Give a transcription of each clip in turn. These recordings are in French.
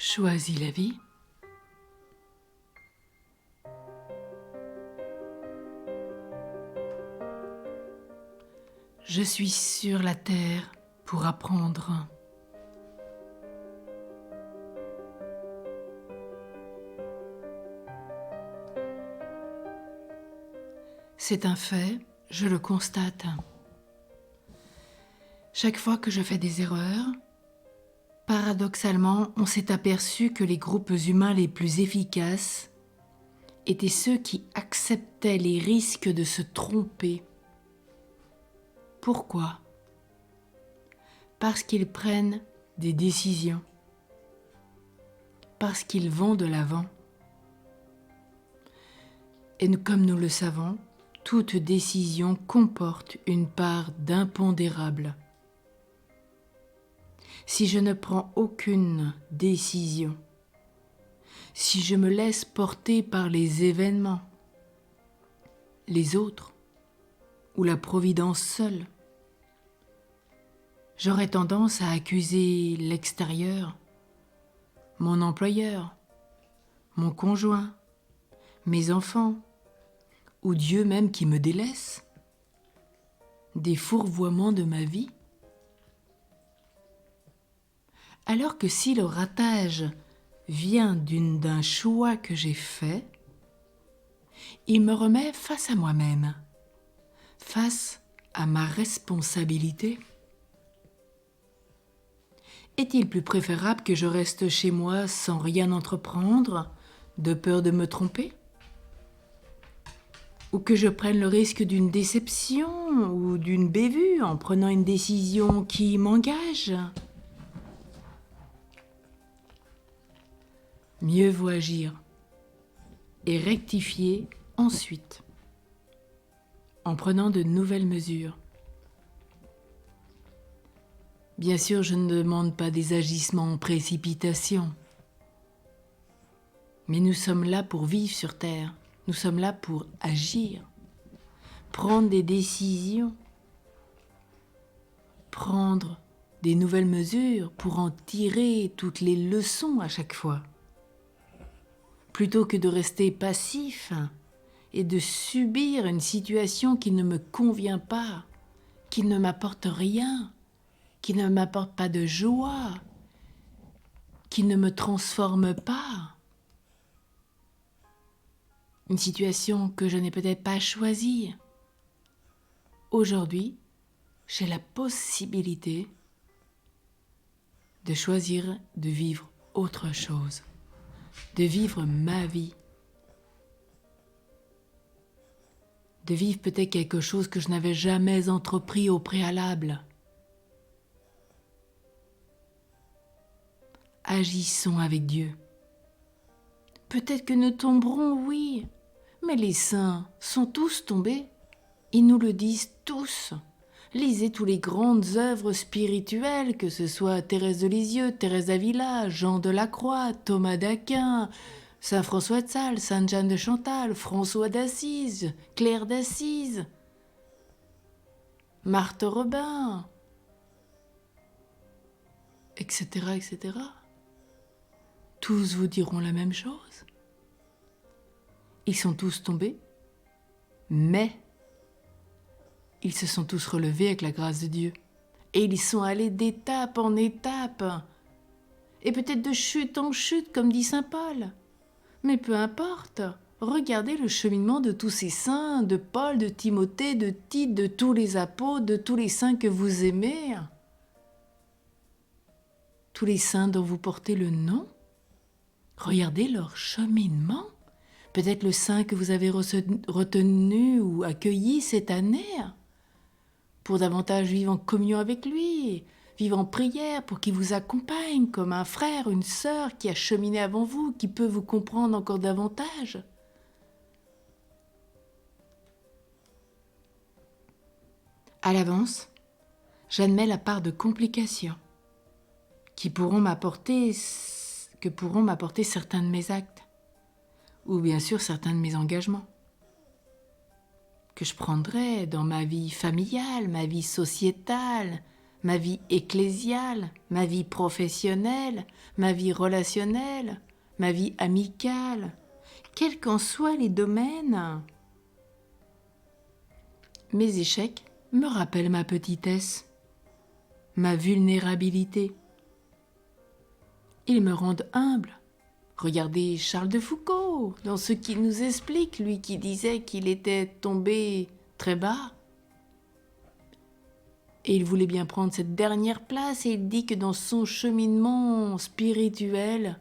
Choisis la vie. Je suis sur la terre pour apprendre. C'est un fait, je le constate. Chaque fois que je fais des erreurs, paradoxalement, on s'est aperçu que les groupes humains les plus efficaces étaient ceux qui acceptaient les risques de se tromper. Pourquoi ? Parce qu'ils prennent des décisions, parce qu'ils vont de l'avant. Et comme nous le savons, toute décision comporte une part d'impondérable. Si je ne prends aucune décision, si je me laisse porter par les événements, les autres ou la providence seule, j'aurais tendance à accuser l'extérieur, mon employeur, mon conjoint, mes enfants, ou Dieu même qui me délaisse, des fourvoiements de ma vie. Alors que si le ratage vient d'un choix que j'ai fait, il me remet face à moi-même, face à ma responsabilité. Est-il plus préférable que je reste chez moi sans rien entreprendre, de peur de me tromper ? Ou que je prenne le risque d'une déception ou d'une bévue en prenant une décision qui m'engage ? Mieux vaut agir et rectifier ensuite, en prenant de nouvelles mesures. Bien sûr, je ne demande pas des agissements en précipitation, mais nous sommes là pour vivre sur Terre. Nous sommes là pour agir, prendre des décisions, prendre des nouvelles mesures pour en tirer toutes les leçons à chaque fois. Plutôt que de rester passif et de subir une situation qui ne me convient pas, qui ne m'apporte rien, qui ne m'apporte pas de joie, qui ne me transforme pas. Une situation que je n'ai peut-être pas choisie. Aujourd'hui, j'ai la possibilité de choisir de vivre autre chose, de vivre ma vie, de vivre peut-être quelque chose que je n'avais jamais entrepris au préalable. Agissons avec Dieu. Peut-être que nous tomberons, oui, mais les saints sont tous tombés. Ils nous le disent tous. Lisez toutes les grandes œuvres spirituelles, que ce soit Thérèse de Lisieux, Thérèse d'Avila, Jean de la Croix, Thomas d'Aquin, Saint François de Sales, Sainte Jeanne de Chantal, François d'Assise, Claire d'Assise, Marthe Robin, etc., etc. Tous vous diront la même chose. Ils sont tous tombés, mais ils se sont tous relevés avec la grâce de Dieu. Et ils sont allés d'étape en étape, et peut-être de chute en chute, comme dit saint Paul. Mais peu importe, regardez le cheminement de tous ces saints, de Paul, de Timothée, de Tite, de tous les apôtres, de tous les saints que vous aimez, tous les saints dont vous portez le nom. Regardez leur cheminement. Peut-être le saint que vous avez retenu ou accueilli cette année, pour davantage vivre en communion avec lui, vivre en prière pour qu'il vous accompagne comme un frère, une sœur qui a cheminé avant vous, qui peut vous comprendre encore davantage. À l'avance, j'admets la part de complications que pourront m'apporter certains de mes actes, ou bien sûr certains de mes engagements, que je prendrai dans ma vie familiale, ma vie sociétale, ma vie ecclésiale, ma vie professionnelle, ma vie relationnelle, ma vie amicale, quels qu'en soient les domaines. Mes échecs me rappellent ma petitesse, ma vulnérabilité. Ils me rendent humble. Regardez Charles de Foucault, dans ce qu'il nous explique, lui qui disait qu'il était tombé très bas. Et il voulait bien prendre cette dernière place et il dit que dans son cheminement spirituel,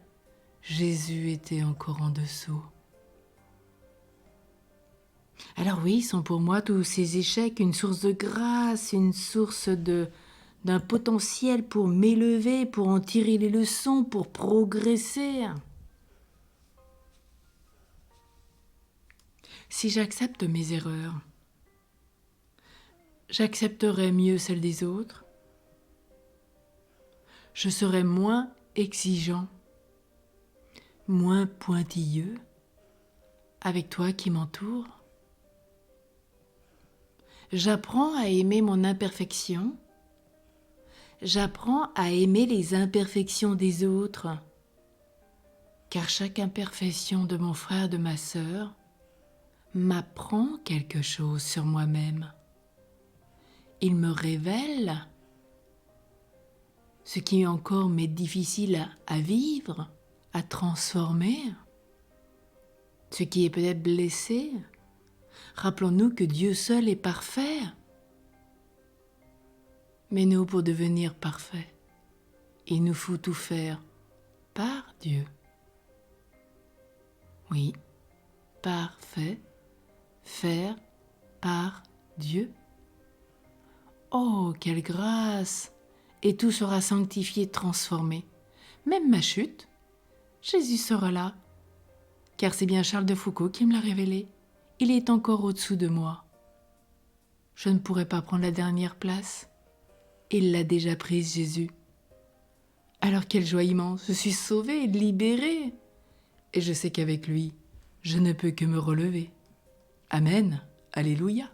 Jésus était encore en dessous. Alors oui, sont pour moi tous ces échecs une source de grâce, une source d'un potentiel pour m'élever, pour en tirer les leçons, pour progresser. Si j'accepte mes erreurs, j'accepterai mieux celles des autres. Je serai moins exigeant, moins pointilleux avec toi qui m'entoure. J'apprends à aimer mon imperfection. J'apprends à aimer les imperfections des autres. Car chaque imperfection de mon frère, de ma sœur, m'apprend quelque chose sur moi-même. Il me révèle ce qui encore m'est difficile à vivre, à transformer, ce qui est peut-être blessé. Rappelons-nous que Dieu seul est parfait. Mais nous, pour devenir parfaits, il nous faut tout faire par Dieu. Oui, parfait, faire par Dieu. Oh, quelle grâce! Et tout sera sanctifié, transformé. Même ma chute, Jésus sera là. Car c'est bien Charles de Foucault qui me l'a révélé. Il est encore au-dessous de moi. Je ne pourrai pas prendre la dernière place. Il l'a déjà prise, Jésus. Alors quelle joie immense, je suis sauvée, libérée. Et je sais qu'avec lui, je ne peux que me relever. Amen, alléluia.